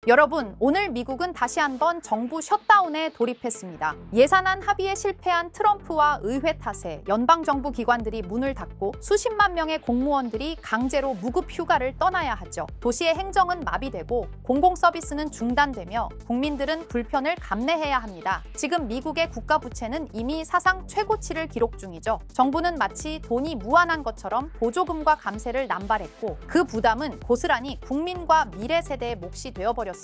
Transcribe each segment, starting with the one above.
여러분, 오늘 미국은 다시 한번 정부 셧다운에 돌입했습니다. 예산안 합의에 실패한 트럼프와 의회 탓에 연방정부 기관들이 문을 닫고 수십만 명의 공무원들이 강제로 무급 휴가를 떠나야 하죠. 도시의 행정은 마비되고 공공서비스는 중단되며 국민들은 불편을 감내해야 합니다. 지금 미국의 국가 부채는 이미 사상 최고치를 기록 중이죠. 정부는 마치 돈이 무한한 것처럼 보조금과 감세를 남발했고 그 부담은 고스란히 국민과 미래 세대의 몫이 되어버렸습니다.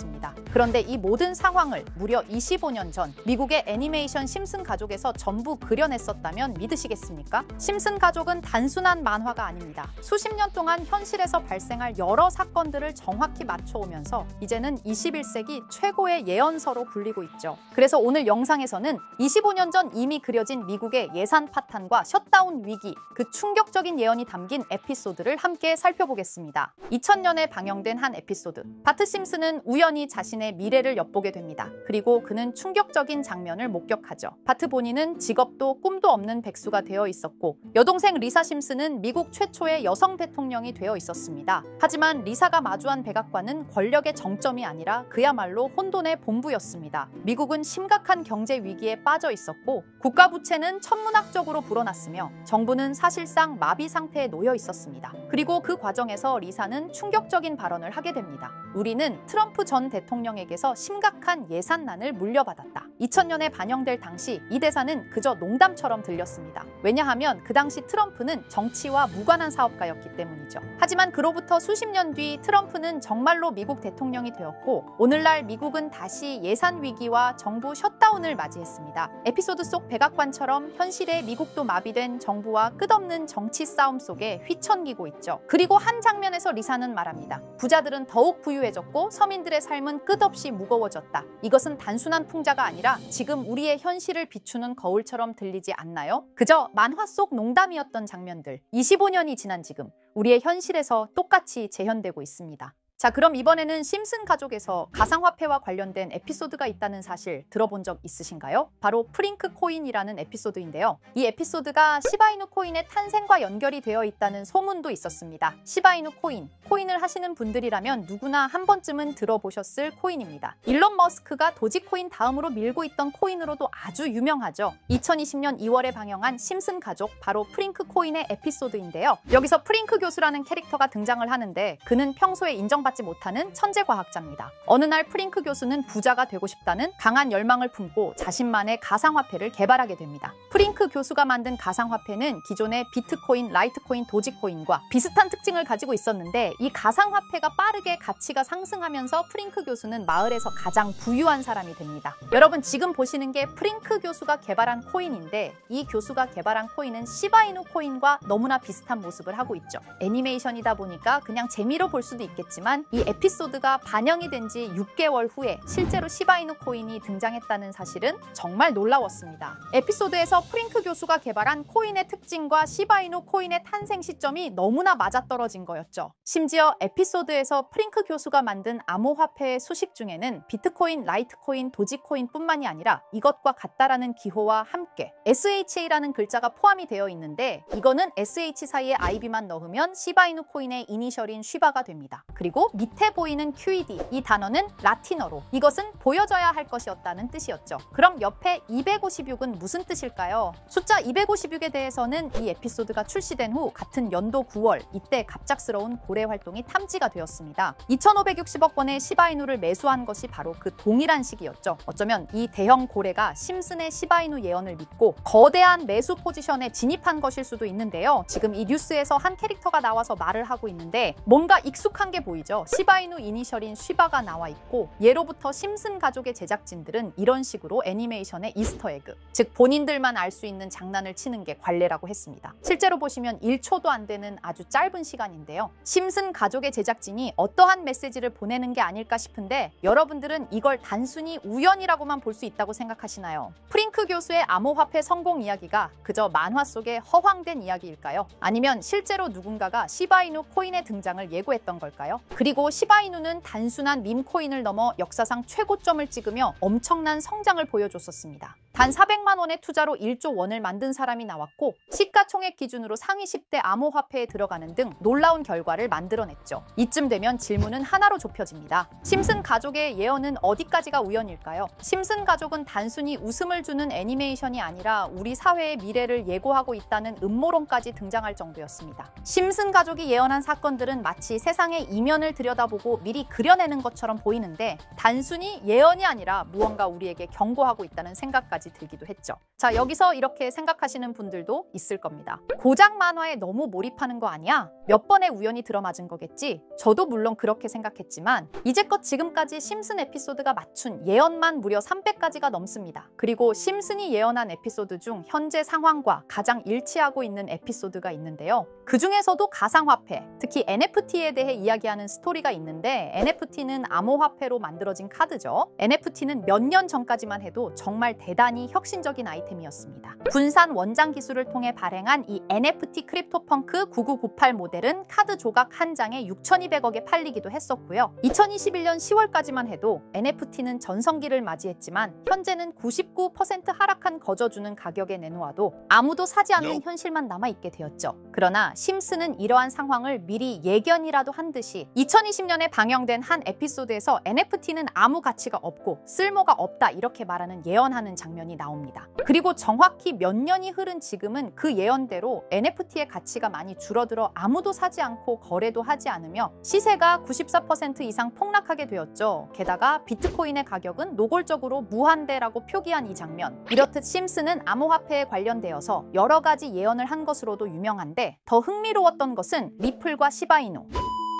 그런데 이 모든 상황을 무려 25년 전 미국의 애니메이션 심슨 가족에서 전부 그려냈었다면 믿으시겠습니까? 심슨 가족은 단순한 만화가 아닙니다. 수십 년 동안 현실에서 발생할 여러 사건들을 정확히 맞춰오면서 이제는 21세기 최고의 예언서로 불리고 있죠. 그래서 오늘 영상에서는 25년 전 이미 그려진 미국의 예산 파탄과 셧다운 위기, 그 충격적인 예언이 담긴 에피소드를 함께 살펴보겠습니다. 2000년에 방영된 한 에피소드. 바트 심슨은 우연히 자신의 미래를 엿보게 됩니다. 그리고 그는 충격적인 장면을 목격하죠. 바트 본인은 직업도 꿈도 없는 백수가 되어 있었고 여동생 리사 심슨은 미국 최초의 여성 대통령이 되어 있었습니다. 하지만 리사가 마주한 백악관은 권력의 정점이 아니라 그야말로 혼돈의 본부였습니다. 미국은 심각한 경제 위기에 빠져 있었고 국가 부채는 천문학적으로 불어났으며 정부는 사실상 마비 상태에 놓여 있었습니다. 그리고 그 과정에서 리사는 충격적인 발언을 하게 됩니다. 우리는 트럼프 전 대통령에게서 심각한 예산난을 물려받았다. 2000년에 반영될 당시 이 대사는 그저 농담처럼 들렸습니다. 왜냐하면 그 당시 트럼프는 정치와 무관한 사업가였기 때문이죠. 하지만 그로부터 수십 년 뒤 트럼프는 정말로 미국 대통령이 되었고 오늘날 미국은 다시 예산 위기와 정부 셧다운을 맞이했습니다. 에피소드 속 백악관처럼 현실의 미국도 마비된 정부와 끝없는 정치 싸움 속에 휘청기고 있죠. 그리고 한 장면에서 리사는 말합니다. 부자들은 더욱 부유해졌고 서민들의 삶은 끝없이 무거워졌다. 이것은 단순한 풍자가 아니라 지금 우리의 현실을 비추는 거울처럼 들리지 않나요? 그저 만화 속 농담이었던 장면들. 25년이 지난 지금 우리의 현실에서 똑같이 재현되고 있습니다. 자, 그럼 이번에는 심슨 가족에서 가상화폐와 관련된 에피소드가 있다는 사실 들어본 적 있으신가요? 바로 프링크 코인이라는 에피소드인데요. 이 에피소드가 시바이누 코인의 탄생과 연결이 되어 있다는 소문도 있었습니다. 시바이누 코인, 코인을 하시는 분들이라면 누구나 한 번쯤은 들어보셨을 코인입니다. 일론 머스크가 도지코인 다음으로 밀고 있던 코인으로도 아주 유명하죠. 2020년 2월에 방영한 심슨 가족, 바로 프링크 코인의 에피소드인데요. 여기서 프링크 교수라는 캐릭터가 등장을 하는데 그는 평소에 인정받지 못하는 천재 과학자입니다. 어느 날 프링크 교수는 부자가 되고 싶다는 강한 열망을 품고 자신만의 가상화폐를 개발하게 됩니다. 프링크 교수가 만든 가상화폐는 기존의 비트코인, 라이트코인, 도지코인과 비슷한 특징을 가지고 있었는데 이 가상화폐가 빠르게 가치가 상승하면서 프링크 교수는 마을에서 가장 부유한 사람이 됩니다. 여러분, 지금 보시는 게 프링크 교수가 개발한 코인인데 이 교수가 개발한 코인은 시바이누 코인과 너무나 비슷한 모습을 하고 있죠. 애니메이션이다 보니까 그냥 재미로 볼 수도 있겠지만 이 에피소드가 반영이 된 지 6개월 후에 실제로 시바이누 코인이 등장했다는 사실은 정말 놀라웠습니다. 에피소드에서 프링크 교수가 개발한 코인의 특징과 시바이누 코인의 탄생 시점이 너무나 맞아떨어진 거였죠. 심지어 에피소드에서 프링크 교수가 만든 암호화폐의 수식 중에는 비트코인, 라이트코인, 도지코인뿐만이 아니라 이것과 같다라는 기호와 함께 SHA라는 글자가 포함이 되어 있는데 이거는 SH 사이에 IB만 넣으면 시바이누 코인의 이니셜인 쉬바가 됩니다. 그리고 밑에 보이는 QED, 이 단어는 라틴어로 이것은 보여져야 할 것이었다는 뜻이었죠. 그럼 옆에 256은 무슨 뜻일까요? 숫자 256에 대해서는 이 에피소드가 출시된 후 같은 연도 9월 이때 갑작스러운 고래 활동이 탐지가 되었습니다. 2,560억 원의 시바이누를 매수한 것이 바로 그 동일한 시기였죠. 어쩌면 이 대형 고래가 심슨의 시바이누 예언을 믿고 거대한 매수 포지션에 진입한 것일 수도 있는데요. 지금 이 뉴스에서 한 캐릭터가 나와서 말을 하고 있는데 뭔가 익숙한 게 보이죠. 시바이누 이니셜인 쉬바가 나와 있고 예로부터 심슨 가족의 제작진들은 이런 식으로 애니메이션의 이스터에그, 즉 본인들만 알 수 있는 장난을 치는 게 관례라고 했습니다. 실제로 보시면 1초도 안 되는 아주 짧은 시간인데요. 심슨 가족의 제작진이 어떠한 메시지를 보내는 게 아닐까 싶은데 여러분들은 이걸 단순히 우연이라고만 볼 수 있다고 생각하시나요? 프링크 교수의 암호화폐 성공 이야기가 그저 만화 속의 허황된 이야기일까요? 아니면 실제로 누군가가 시바이누 코인의 등장을 예고했던 걸까요? 그리고 시바이누는 단순한 밈코인을 넘어 역사상 최고점을 찍으며 엄청난 성장을 보여줬었습니다. 단 400만 원의 투자로 1조 원을 만든 사람이 나왔고 시가총액 기준으로 상위 10대 암호화폐에 들어가는 등 놀라운 결과를 만들어냈죠. 이쯤 되면 질문은 하나로 좁혀집니다. 심슨 가족의 예언은 어디까지가 우연일까요? 심슨 가족은 단순히 웃음을 주는 애니메이션이 아니라 우리 사회의 미래를 예고하고 있다는 음모론까지 등장할 정도였습니다. 심슨 가족이 예언한 사건들은 마치 세상의 이면을 들여다보고 미리 그려내는 것처럼 보이는데 단순히 예언이 아니라 무언가 우리에게 경고하고 있다는 생각까지 들기도 했죠. 자, 여기서 이렇게 생각하시는 분들도 있을 겁니다. 고작 만화에 너무 몰입하는 거 아니야? 몇 번의 우연이 들어맞은 거겠지? 저도 물론 그렇게 생각했지만 이제껏 지금까지 심슨 에피소드가 맞춘 예언만 무려 300가지가 넘습니다. 그리고 심슨이 예언한 에피소드 중 현재 상황과 가장 일치하고 있는 에피소드가 있는데요. 그 중에서도 가상화폐, 특히 NFT에 대해 이야기하는 스토리가 있는데 NFT는 암호화폐로 만들어진 카드죠. NFT는 몇 년 전까지만 해도 정말 대단히 혁신적인 아이템이었습니다. 분산 원장 기술을 통해 발행한 이 NFT 크립토펑크 9998 모델은 카드 조각 한 장에 6,200억에 팔리기도 했었고요. 2021년 10월까지만 해도 NFT는 전성기를 맞이했지만 현재는 99% 하락한 거저주는 가격에 내놓아도 아무도 사지 않는 현실만 남아있게 되었죠. 그러나 심슨은 이러한 상황을 미리 예견이라도 한 듯이 2020년에 방영된 한 에피소드에서 NFT는 아무 가치가 없고 쓸모가 없다 이렇게 말하는 예언하는 장면이 나옵니다. 그리고 정확히 몇 년이 흐른 지금은 그 예언대로 NFT의 가치가 많이 줄어들어 아무도 사지 않고 거래도 하지 않으며 시세가 94% 이상 폭락하게 되었죠. 게다가 비트코인의 가격은 노골적으로 무한대라고 표기한 이 장면. 이렇듯 심슨은 암호화폐에 관련되어서 여러 가지 예언을 한 것으로도 유명한데 더 흥미로웠던 것은 리플과 시바이누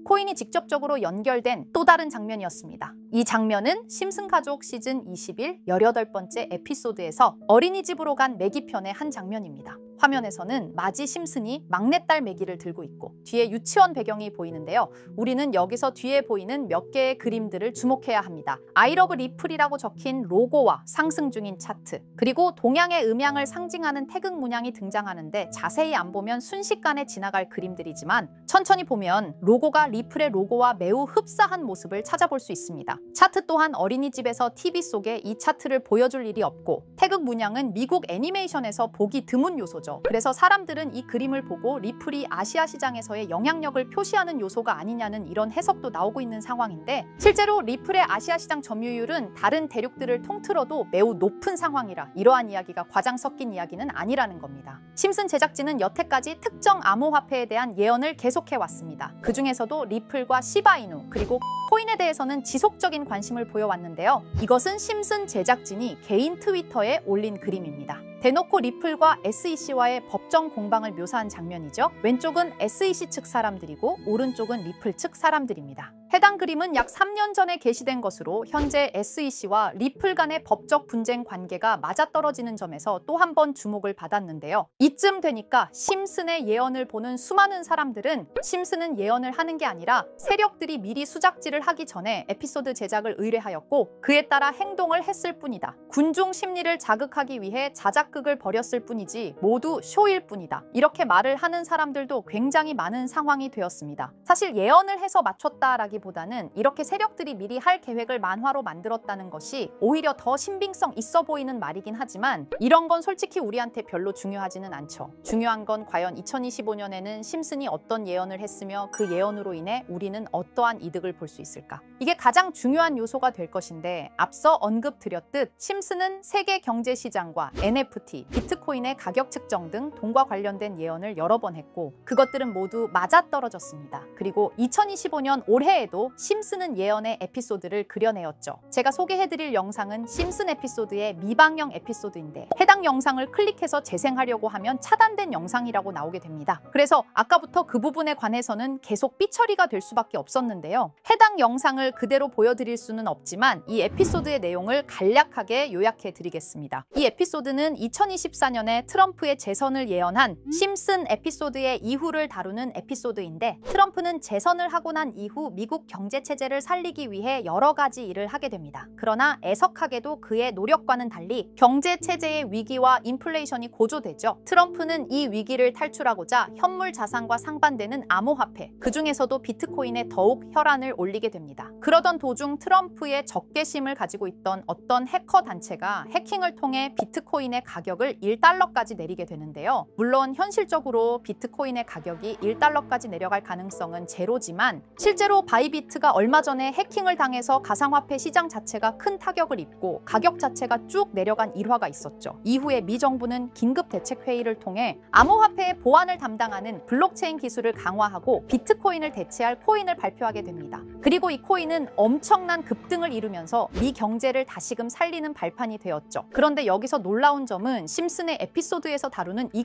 코인이 직접적으로 연결된 또 다른 장면이었습니다. 이 장면은 심슨 가족 시즌 21 18번째 에피소드에서 어린이집으로 간 매기 편의 한 장면입니다. 화면에서는 마지 심슨이 막내딸 매기를 들고 있고 뒤에 유치원 배경이 보이는데요. 우리는 여기서 뒤에 보이는 몇 개의 그림들을 주목해야 합니다. I love 리플이라고 적힌 로고와 상승 중인 차트, 그리고 동양의 음양을 상징하는 태극 문양이 등장하는데 자세히 안 보면 순식간에 지나갈 그림들이지만 천천히 보면 로고가 리플의 로고와 매우 흡사한 모습을 찾아볼 수 있습니다. 차트 또한 어린이집에서 TV 속에 이 차트를 보여줄 일이 없고 태극 문양은 미국 애니메이션에서 보기 드문 요소죠. 그래서 사람들은 이 그림을 보고 리플이 아시아 시장에서의 영향력을 표시하는 요소가 아니냐는 이런 해석도 나오고 있는 상황인데 실제로 리플의 아시아 시장 점유율은 다른 대륙들을 통틀어도 매우 높은 상황이라 이러한 이야기가 과장 섞인 이야기는 아니라는 겁니다. 심슨 제작진은 여태까지 특정 암호화폐에 대한 예언을 계속해왔습니다. 그 중에서도 리플과 시바이누 그리고 코인에 대해서는 지속적인 관심을 보여왔는데요. 이것은 심슨 제작진이 개인 트위터에 올린 그림입니다. 대놓고 리플과 SEC와의 법정 공방을 묘사한 장면이죠. 왼쪽은 SEC 측 사람들이고 오른쪽은 리플 측 사람들입니다. 해당 그림은 약 3년 전에 게시된 것으로 현재 SEC와 리플 간의 법적 분쟁 관계가 맞아떨어지는 점에서 또 한 번 주목을 받았는데요. 이쯤 되니까 심슨의 예언을 보는 수많은 사람들은 심슨은 예언을 하는 게 아니라 세력들이 미리 수작질을 하기 전에 에피소드 제작을 의뢰하였고 그에 따라 행동을 했을 뿐이다. 군중 심리를 자극하기 위해 자작극을 벌였을 뿐이지 모두 쇼일 뿐이다. 이렇게 말을 하는 사람들도 굉장히 많은 상황이 되었습니다. 사실 예언을 해서 맞췄다라기보다는 이렇게 세력들이 미리 할 계획을 만화로 만들었다는 것이 오히려 더 신빙성 있어 보이는 말이긴 하지만 이런 건 솔직히 우리한테 별로 중요하지는 않죠. 중요한 건 과연 2025년에는 심슨이 어떤 예언을 했으며 그 예언으로 인해 우리는 어떠한 이득을 볼 수 있을까? 이게 가장 중요한 요소가 될 것인데 앞서 언급드렸듯 심슨은 세계 경제 시장과 NFT, 비트코인의 가격 측정 등 돈과 관련된 예언을 여러 번 했고 그것들은 모두 맞아떨어졌습니다. 그리고 2025년 올해에도 심슨은 예언의 에피소드를 그려내었죠. 제가 소개해드릴 영상은 심슨 에피소드의 미방영 에피소드인데 해당 영상을 클릭해서 재생하려고 하면 차단된 영상이라고 나오게 됩니다. 그래서 아까부터 그 부분에 관해서는 계속 삐처리가 될 수밖에 없었는데요. 해당 영상을 그대로 보여드릴 수는 없지만 이 에피소드의 내용을 간략하게 요약해드리겠습니다. 이 에피소드는 2024년에 트럼프의 재선을 예언한 심슨 에피소드의 이후를 다루는 에피소드인데 트럼프는 재선을 하고 난 이후 미국 미국 경제체제를 살리기 위해 여러 가지 일을 하게 됩니다. 그러나 애석하게도 그의 노력과는 달리 경제체제의 위기와 인플레이션이 고조되죠. 트럼프는 이 위기를 탈출하고자 현물 자산과 상반되는 암호화폐, 그중에서도 비트코인에 더욱 혈안을 올리게 됩니다. 그러던 도중 트럼프의 적개심을 가지고 있던 어떤 해커 단체가 해킹을 통해 비트코인의 가격을 1달러까지 내리게 되는데요. 물론 현실적으로 비트코인의 가격이 1달러까지 내려갈 가능성은 제로지만 실제로 바이비트가 얼마 전에 해킹을 당해서 가상화폐 시장 자체가 큰 타격을 입고 가격 자체가 쭉 내려간 일화가 있었죠. 이후에 미 정부는 긴급 대책 회의를 통해 암호화폐의 보안을 담당하는 블록체인 기술을 강화하고 비트코인을 대체할 코인을 발표하게 됩니다. 그리고 이 코인은 엄청난 급등을 이루면서 미 경제를 다시금 살리는 발판이 되었죠. 그런데 여기서 놀라운 점은 심슨의 에피소드에서 다루는 이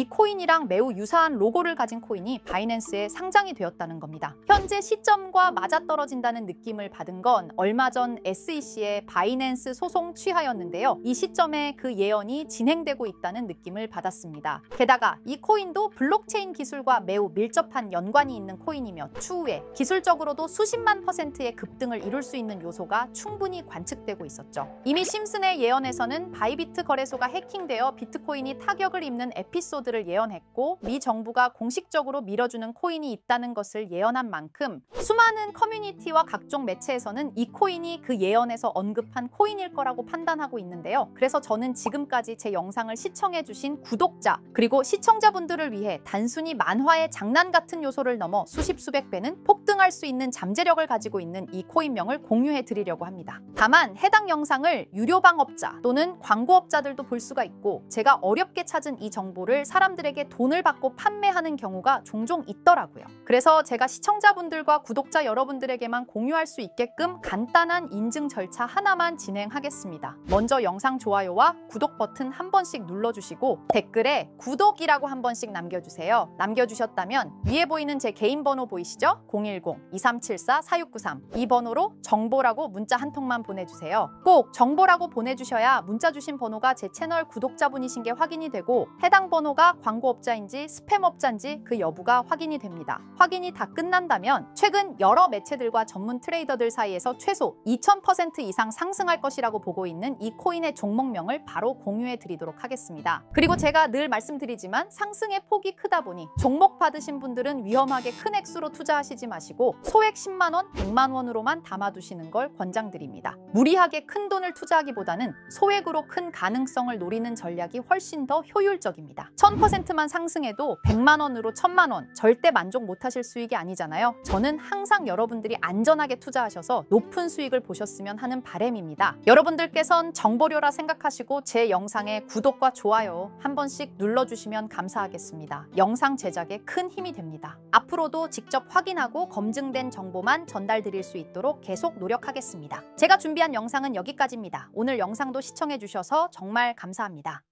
코인이랑 매우 유사한 로고를 가진 코인이 바이낸스에 상장이 되었다는 겁니다. 현재 시점과 맞아떨어진다는 느낌을 받은 건 얼마 전 SEC의 바이낸스 소송 취하였는데요. 이 시점에 그 예언이 진행되고 있다는 느낌을 받았습니다. 게다가 이 코인도 블록체인 기술과 매우 밀접한 연관이 있는 코인이며 추후에 기술적으로도 수십만 %의 급등을 이룰 수 있는 요소가 충분히 관측되고 있었죠. 이미 심슨의 예언에서는 바이비트 거래소가 해킹되어 비트코인이 타격을 입는 에피소드를 예언했고 미 정부가 공식적으로 밀어주는 코인이 있다는 것을 예언한 만큼 수많은 커뮤니티와 각종 매체에서는 이 코인이 그 예언에서 언급한 코인일 거라고 판단하고 있는데요. 그래서 저는 지금까지 제 영상을 시청해주신 구독자 그리고 시청자분들을 위해 단순히 만화의 장난 같은 요소를 넘어 수십 수백 배는 폭등할 수 있는 잠재력을 가지고 있는 이 코인명을 공유해 드리려고 합니다. 다만 해당 영상을 유료 방업자 또는 광고업자들도 볼 수가 있고 제가 어렵게 찾은 이 정보를 사람들에게 돈을 받고 판매하는 경우가 종종 있더라고요. 그래서 제가 시청자분들과 구독자 여러분들에게만 공유할 수 있게끔 간단한 인증 절차 하나만 진행하겠습니다. 먼저 영상 좋아요와 구독 버튼 한 번씩 눌러주시고 댓글에 구독이라고 한 번씩 남겨주세요. 남겨주셨다면 위에 보이는 제 개인 번호 보이시죠? 010-2374-4693 이 번호로 정보라고 문자 한 통만 보내주세요. 꼭 정보라고 보내주셔야 문자 주신 번호가 제 채널 구독자분이신 게 확인이 되고 해당 번호가 광고업자인지 스팸업자인지 그 여부가 확인이 됩니다. 확인이 다 끝난다면 최근 여러 매체들과 전문 트레이더들 사이에서 최소 2000% 이상 상승할 것이라고 보고 있는 이 코인의 종목명을 바로 공유해 드리도록 하겠습니다. 그리고 제가 늘 말씀드리지만 상승의 폭이 크다 보니 종목 받으신 분들은 위험하게 큰 액수로 투자하시지 마시고 소액 10만 원, 100만 원으로만 담아두시는 걸 권장드립니다. 무리하게 큰 돈을 투자하기보다는 소액으로 큰 가능성을 노리는 전략이 훨씬 더 효율적입니다. 1000%만 상승해도 100만 원으로 1000만 원 절대 만족 못하실 수익이 아니잖아요. 저는 항상 여러분들이 안전하게 투자하셔서 높은 수익을 보셨으면 하는 바람입니다. 여러분들께선 정보료라 생각하시고 제 영상에 구독과 좋아요 한 번씩 눌러주시면 감사하겠습니다. 영상 제작에 큰 힘이 됩니다. 앞으로도 직접 확인하고 검증된 정보만 전달드릴 수 있도록 계속 노력하겠습니다. 제가 준비한 영상은 여기까지입니다. 오늘 영상도 시청해주셔서 정말 감사합니다.